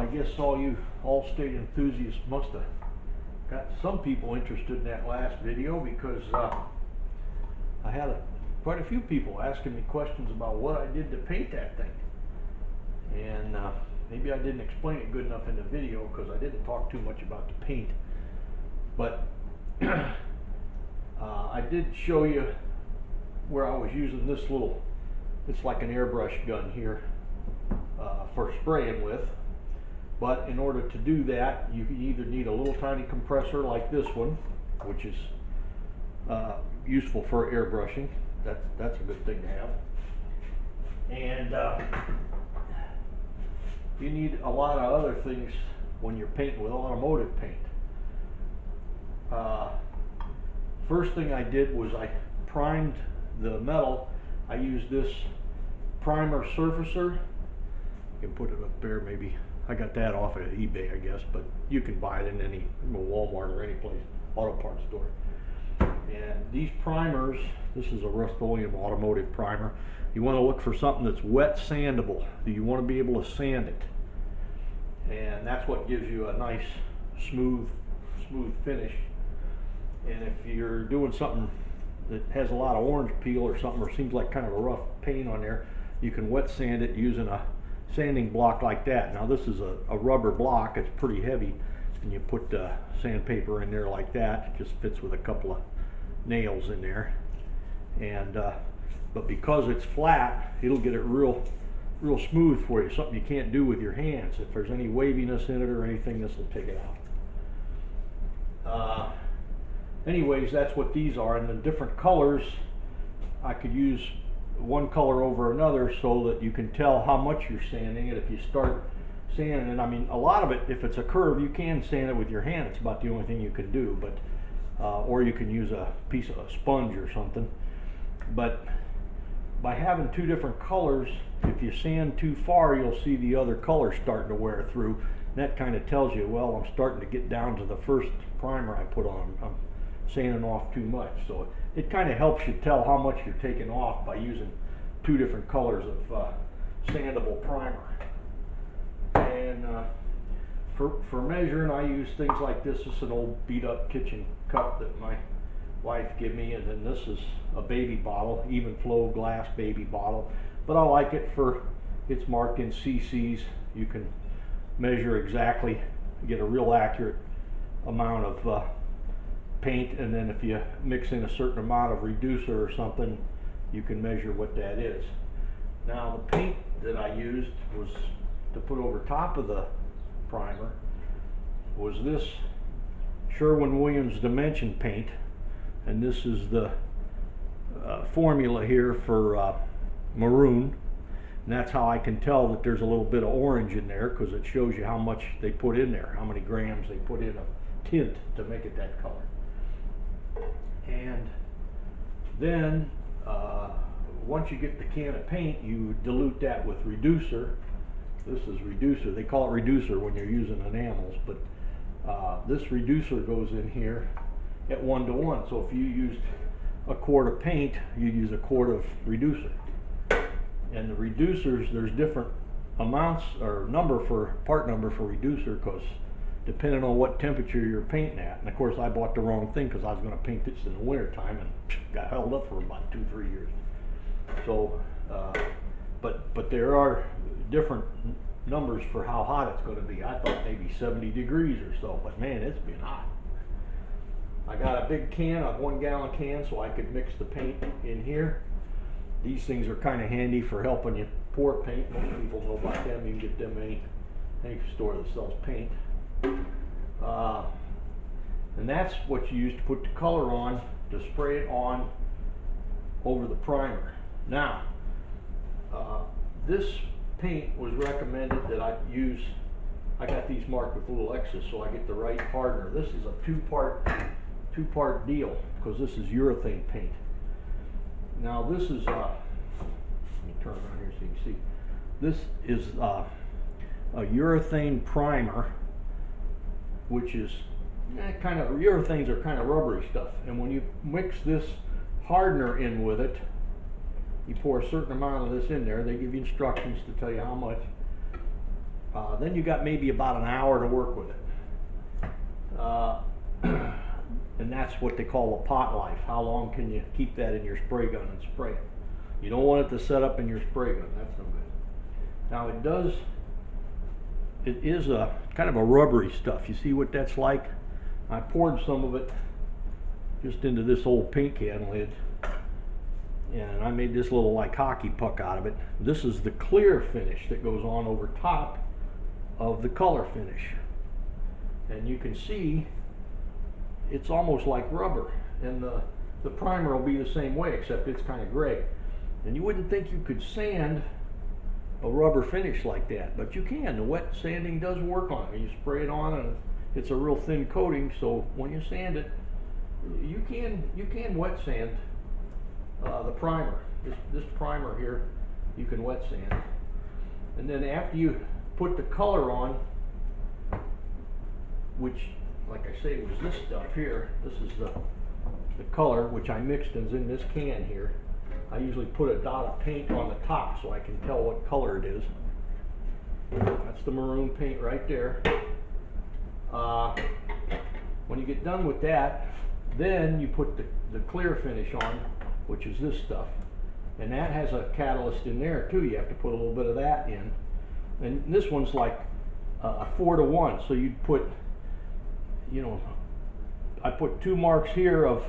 I guess all you Allstate enthusiasts must have got some people interested in that last video, because I had quite a few people asking me questions about what I did to paint that thing. And maybe I didn't explain it good enough in the video, because I didn't talk too much about the paint. But I did show you where I was using this little, it's like an airbrush gun here for spraying with. But in order to do that, you either need a little tiny compressor like this one, which is useful for airbrushing. That's a good thing to have. And you need a lot of other things when you're painting with automotive paint. First thing I did was I primed the metal. I used this primer surfacer. You can put it up there maybe. I got that off of eBay, I guess, but you can buy it in any Walmart or any place, auto parts store. And these primers, this is a Rust-Oleum automotive primer. You want to look for something that's wet sandable. You want to be able to sand it, and that's what gives you a nice smooth finish. And if you're doing something that has a lot of orange peel or something, or seems like kind of a rough paint on there, you can wet sand it using a sanding block like that. Now this is a rubber block, it's pretty heavy, and you put sandpaper in there like that. It just fits with a couple of nails in there. And but because it's flat, it'll get it real smooth for you, something you can't do with your hands. If there's any waviness in it or anything, this will take it out. Anyways, that's what these are. And the different colors, I could use one color over another so that you can tell how much you're sanding it. If you start sanding it, I mean, a lot of it, if it's a curve, you can sand it with your hand. It's about the only thing you can do. But or you can use a piece of a sponge or something. But by having two different colors, if you sand too far, you'll see the other color starting to wear through. And that kind of tells you, well, I'm starting to get down to the first primer I put on. I'm sanding off too much. So it kind of helps you tell how much you're taking off by using two different colors of sandable primer. And for measuring, I use things like this. This is an old beat up kitchen cup that my wife gave me, and then this is a baby bottle, even flow glass baby bottle. But I like it for, it's marked in cc's. You can measure exactly, get a real accurate amount of paint, and then if you mix in a certain amount of reducer or something, you can measure what that is. Now the paint that I used was to put over top of the primer was this Sherwin-Williams Dimension paint, and this is the formula here for maroon, and that's how I can tell that there's a little bit of orange in there, because it shows you how much they put in there, how many grams they put in of tint to make it that color. And then once you get the can of paint, you dilute that with reducer. This is reducer. They call it reducer when you're using enamels, but this reducer goes in here at 1:1. So if you used a quart of paint, you use a quart of reducer. And the reducers, there's different amounts or part number for reducer, because depending on what temperature you're painting at. And of course I bought the wrong thing, because I was going to paint this in the winter time and got held up for about 2-3 years. So but there are different numbers for how hot it's going to be. I thought maybe 70 degrees or so, but man, it's been hot. I got a big can, a 1 gallon can, so I could mix the paint in here. These things are kind of handy for helping you pour paint. Most people know about them. You can get them any store that sells paint. And that's what you use to put the color on, to spray it on over the primer. Now, this paint was recommended that I use, I got these marked with little X's so I get the right hardener. This is a two-part deal, because this is urethane paint. Now this is, let me turn around here so you can see. This is a urethane primer, which is kind of, urethanes are kind of rubbery stuff. And when you mix this hardener in with it, you pour a certain amount of this in there. They give you instructions to tell you how much. then you got maybe about an hour to work with it. And that's what they call a pot life. How long can you keep that in your spray gun and spray it? You don't want it to set up in your spray gun. That's no good. Now it is a kind of a rubbery stuff. You see what that's like? I poured some of it just into this old paint can lid, and I made this little like hockey puck out of it. This is the clear finish that goes on over top of the color finish, and you can see it's almost like rubber, and the primer will be the same way, except it's kind of gray. And you wouldn't think you could sand a rubber finish like that, but you can. The wet sanding does work on it. You spray it on and it's a real thin coating, so when you sand it, you can wet sand the primer. This primer here, you can wet sand. And then after you put the color on, which, like I say, was this stuff here. This is the color, which I mixed and is in this can here. I usually put a dot of paint on the top so I can tell what color it is. That's the maroon paint right there. When you get done with that, then you put the clear finish on, which is this stuff. And that has a catalyst in there too. You have to put a little bit of that in. And this one's like a 4-to-1. So you'd put, you know, I put 2 marks here of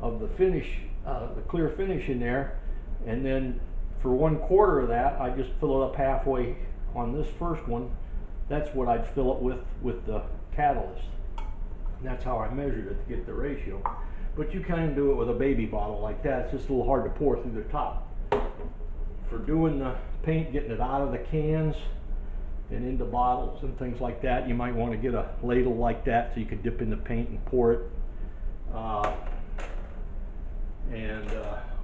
the finish, the clear finish in there, and then for 1/4 of that, I just fill it up halfway on this first one. That's what I'd fill it with the catalyst. And that's how I measured it to get the ratio. But you can do it with a baby bottle like that. It's just a little hard to pour through the top. For doing the paint, getting it out of the cans and into bottles and things like that, you might want to get a ladle like that so you can dip in the paint and pour it.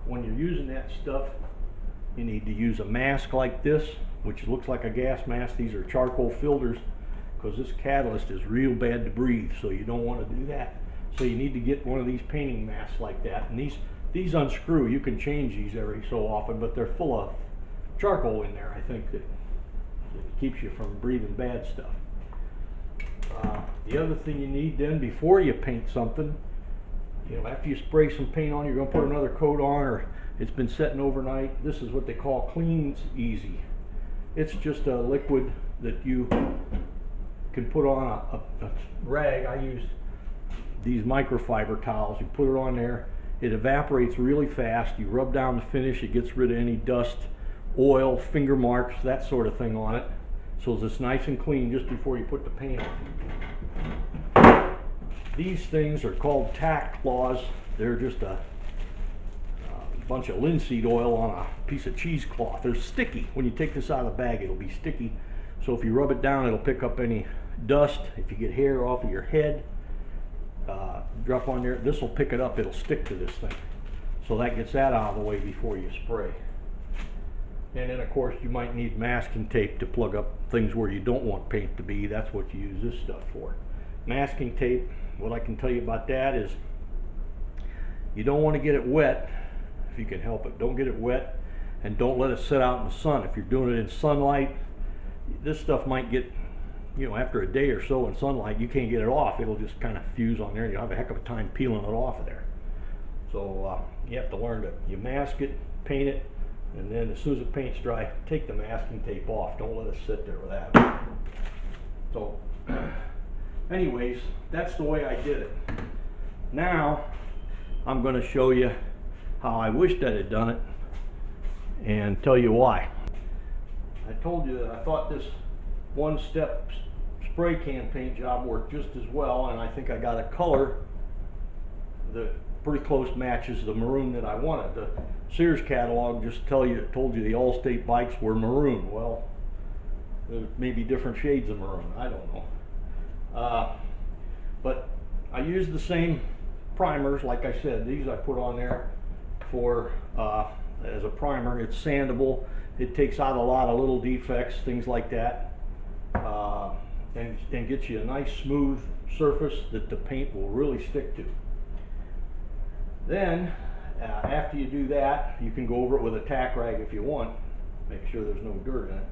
When you're using that stuff, you need to use a mask like this, which looks like a gas mask. These are charcoal filters, because this catalyst is real bad to breathe, so you don't want to do that. So you need to get one of these painting masks like that. And these unscrew. You can change these every so often, but they're full of charcoal in there, I think, that keeps you from breathing bad stuff. The other thing you need then, before you paint something, you know, after you spray some paint on, you're going to put another coat on, or it's been setting overnight. This is what they call Clean Easy. It's just a liquid that you can put on a rag. I use these microfiber towels. You put it on there, it evaporates really fast. You rub down the finish, it gets rid of any dust, oil, finger marks, that sort of thing on it, so it's nice and clean just before you put the paint on. These things are called tack claws. They're just a bunch of linseed oil on a piece of cheesecloth. They're sticky. When you take this out of the bag, it'll be sticky. So if you rub it down, it'll pick up any dust. If you get hair off of your head, drop on there, this will pick it up. It'll stick to this thing. So that gets that out of the way before you spray. And then of course you might need masking tape to plug up things where you don't want paint to be. That's what you use this stuff for. Masking tape, what I can tell you about that is you don't want to get it wet if you can help it. Don't get it wet, and don't let it sit out in the sun. If you're doing it in sunlight, this stuff might get, you know, after a day or so in sunlight, you can't get it off. It'll just kind of fuse on there, and you'll have a heck of a time peeling it off of there. So you have to learn to, you mask it, paint it, and then as soon as the paint's dry, take the masking tape off. Don't let it sit there with that. So anyways, that's the way I did it. Now I'm going to show you how I wished I had done it and tell you why. I told you that I thought this one-step spray can paint job worked just as well, and I think I got a color that pretty close matches the maroon that I wanted. The Sears catalog just told you the Allstate bikes were maroon. Well, there may be different shades of maroon. I don't know. But I used the same primers. Like I said, these I put on there for as a primer. It's sandable. It takes out a lot of little defects, things like that, and gets you a nice smooth surface that the paint will really stick to. Then after you do that, you can go over it with a tack rag if you want. Make sure there's no dirt in it.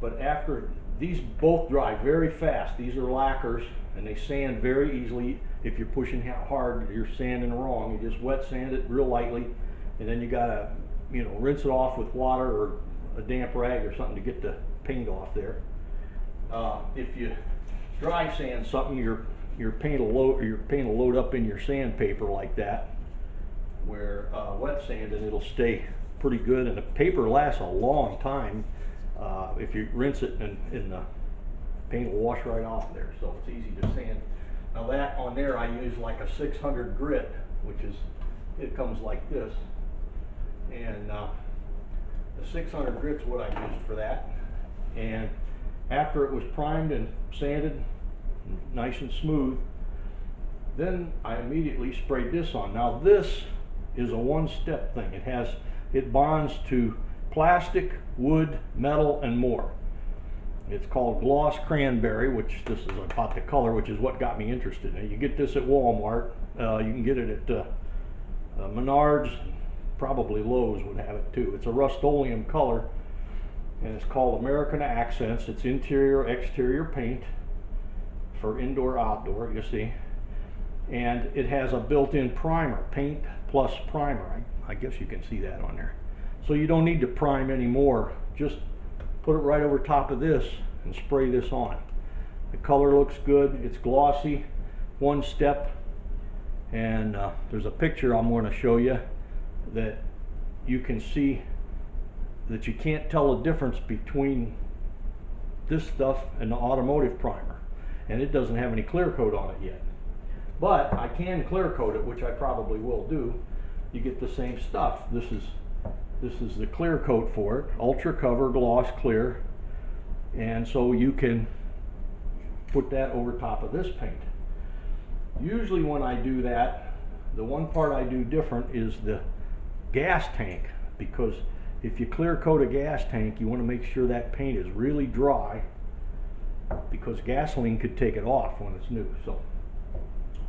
But after, these both dry very fast. These are lacquers and they sand very easily. If you're pushing hard, you're sanding wrong. You just wet sand it real lightly, and then you gotta, rinse it off with water or a damp rag or something to get the paint off there. If you dry sand something, your paint will load up in your sandpaper like that. Where wet sand, and it'll stay pretty good, and the paper lasts a long time. If you rinse it, and the paint will wash right off there, so it's easy to sand. Now that on there, I use like a 600 grit, which is, it comes like this, and the 600 grit's what I used for that. And after it was primed and sanded, nice and smooth, then I immediately sprayed this on. Now this is a one-step thing. It bonds to plastic, wood, metal, and more. It's called gloss cranberry, which this is about the color, which is what got me interested in it. You get this at Walmart. You can get it at Menards, probably Lowe's would have it too. It's a Rust-Oleum color, and it's called American Accents. It's interior, exterior paint for indoor, outdoor, you see. And it has a built-in primer, paint plus primer. I guess you can see that on there. So you don't need to prime anymore. Just put it right over top of this and spray this on. The color looks good. It's glossy, one step. And there's a picture I'm going to show you that you can see that you can't tell the difference between this stuff and the automotive primer. And it doesn't have any clear coat on it yet. But I can clear coat it, which I probably will do. You get the same stuff. This is the clear coat for it, ultra cover gloss clear, and so you can put that over top of this paint. Usually when I do that, the one part I do different is the gas tank, because if you clear coat a gas tank, you want to make sure that paint is really dry, because gasoline could take it off when it's new. So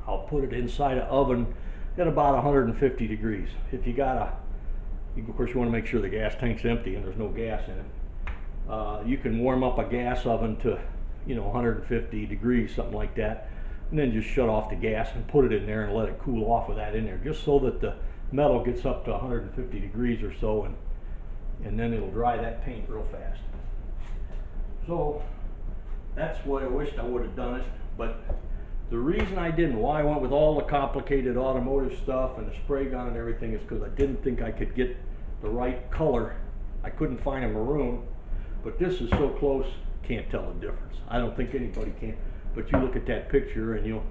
I'll put it inside an oven at about 150 degrees. If you got of course you want to make sure the gas tank's empty and there's no gas in it. You can warm up a gas oven to 150 degrees, something like that, and then just shut off the gas and put it in there and let it cool off with that in there, just so that the metal gets up to 150 degrees or so, and then it'll dry that paint real fast. So that's what I wished I would have done it, but the reason I didn't, why I went with all the complicated automotive stuff and the spray gun and everything, is because I didn't think I could get the right color. I couldn't find a maroon, but this is so close, can't tell the difference. I don't think anybody can, but you look at that picture and you'll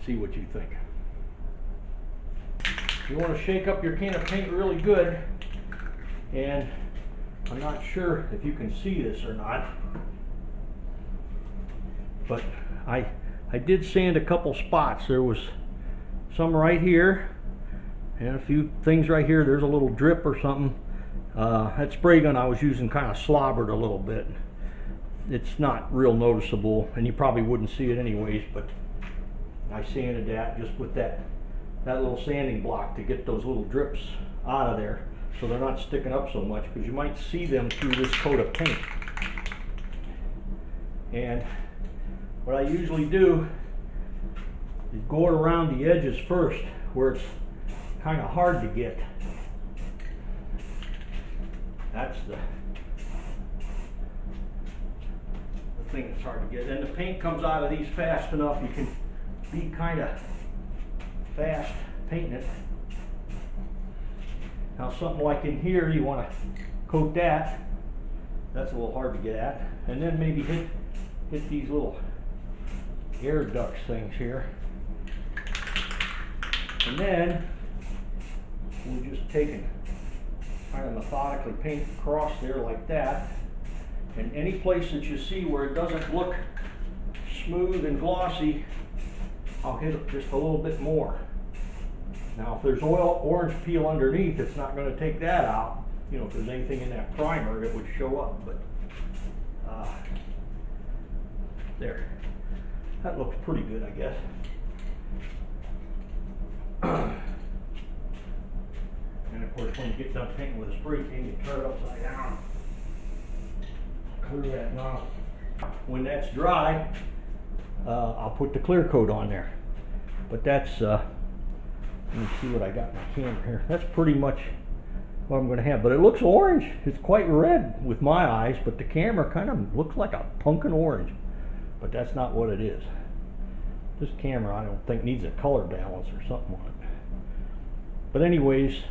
see what you think. You want to shake up your can of paint really good, and I'm not sure if you can see this or not, but I did sand a couple spots. There was some right here and a few things right here. There's a little drip or something. That spray gun I was using kind of slobbered a little bit. It's not real noticeable, and you probably wouldn't see it anyways, but I sanded that just with that little sanding block to get those little drips out of there, so they're not sticking up so much, because you might see them through this coat of paint. And what I usually do is go around the edges first, where it's kind of hard to get. That's the thing that's hard to get. And the paint comes out of these fast enough, you can be kind of fast painting it. Now something like in here, you want to coat that. That's a little hard to get at. And then maybe hit these little air ducts things here, and then we're just taking kind of methodically paint across there like that, and any place that you see where it doesn't look smooth and glossy, I'll hit it just a little bit more. Now if there's orange peel underneath, it's not going to take that out. If there's anything in that primer, it would show up, but there. That looks pretty good, I guess. And of course, when you get done painting with a spray can, you turn it upside down. clear that nozzle. When that's dry, I'll put the clear coat on there. But that's, let me see what I got in my camera here. That's pretty much what I'm going to have. But it looks orange. It's quite red with my eyes, but the camera kind of looks like a pumpkin orange. But that's not what it is. This camera, I don't think, needs a color balance or something on it. But anyways,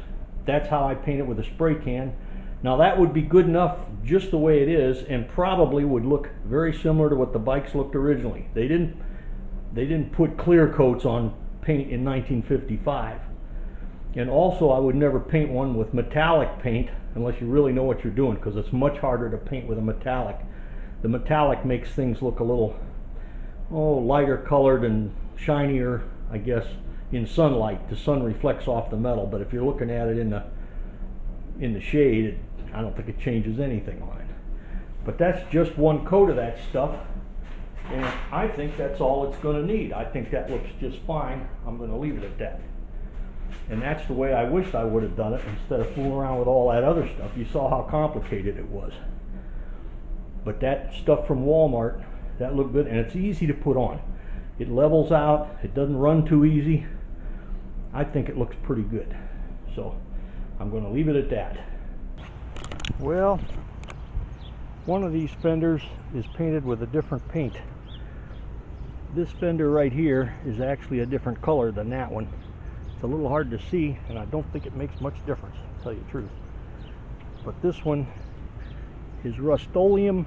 that's how I paint it with a spray can. Now that would be good enough just the way it is, and probably would look very similar to what the bikes looked originally. They didn't put clear coats on paint in 1955. And also, I would never paint one with metallic paint unless you really know what you're doing, because it's much harder to paint with a metallic. The metallic makes things look a little, lighter colored and shinier, I guess, in sunlight. The sun reflects off the metal, but if you're looking at it in the shade, I don't think it changes anything on it. But that's just one coat of that stuff, and I think that's all it's going to need. I think that looks just fine. I'm going to leave it at that. And that's the way I wished I would have done it, instead of fooling around with all that other stuff. You saw how complicated it was. But that stuff from Walmart, that looked good, and it's easy to put on. It levels out, it doesn't run too easy. I think it looks pretty good. So I'm going to leave it at that. Well, one of these fenders is painted with a different paint. This fender right here is actually a different color than that one. It's a little hard to see, and I don't think it makes much difference, to tell you the truth. But this one is Rust-Oleum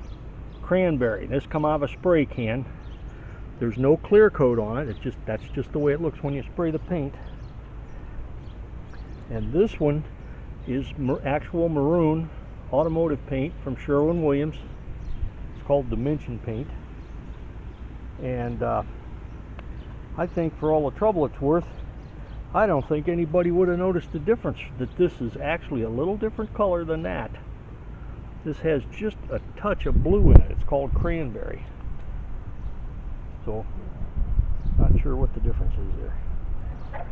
Cranberry. This come out of a spray can. There's no clear coat on it. That's just the way it looks when you spray the paint. And this one is actual maroon automotive paint from Sherwin-Williams. It's called Dimension paint. And I think for all the trouble it's worth, I don't think anybody would have noticed the difference, that this is actually a little different color than that. This has just a touch of blue in it. It's called Cranberry. So, not sure what the difference is there.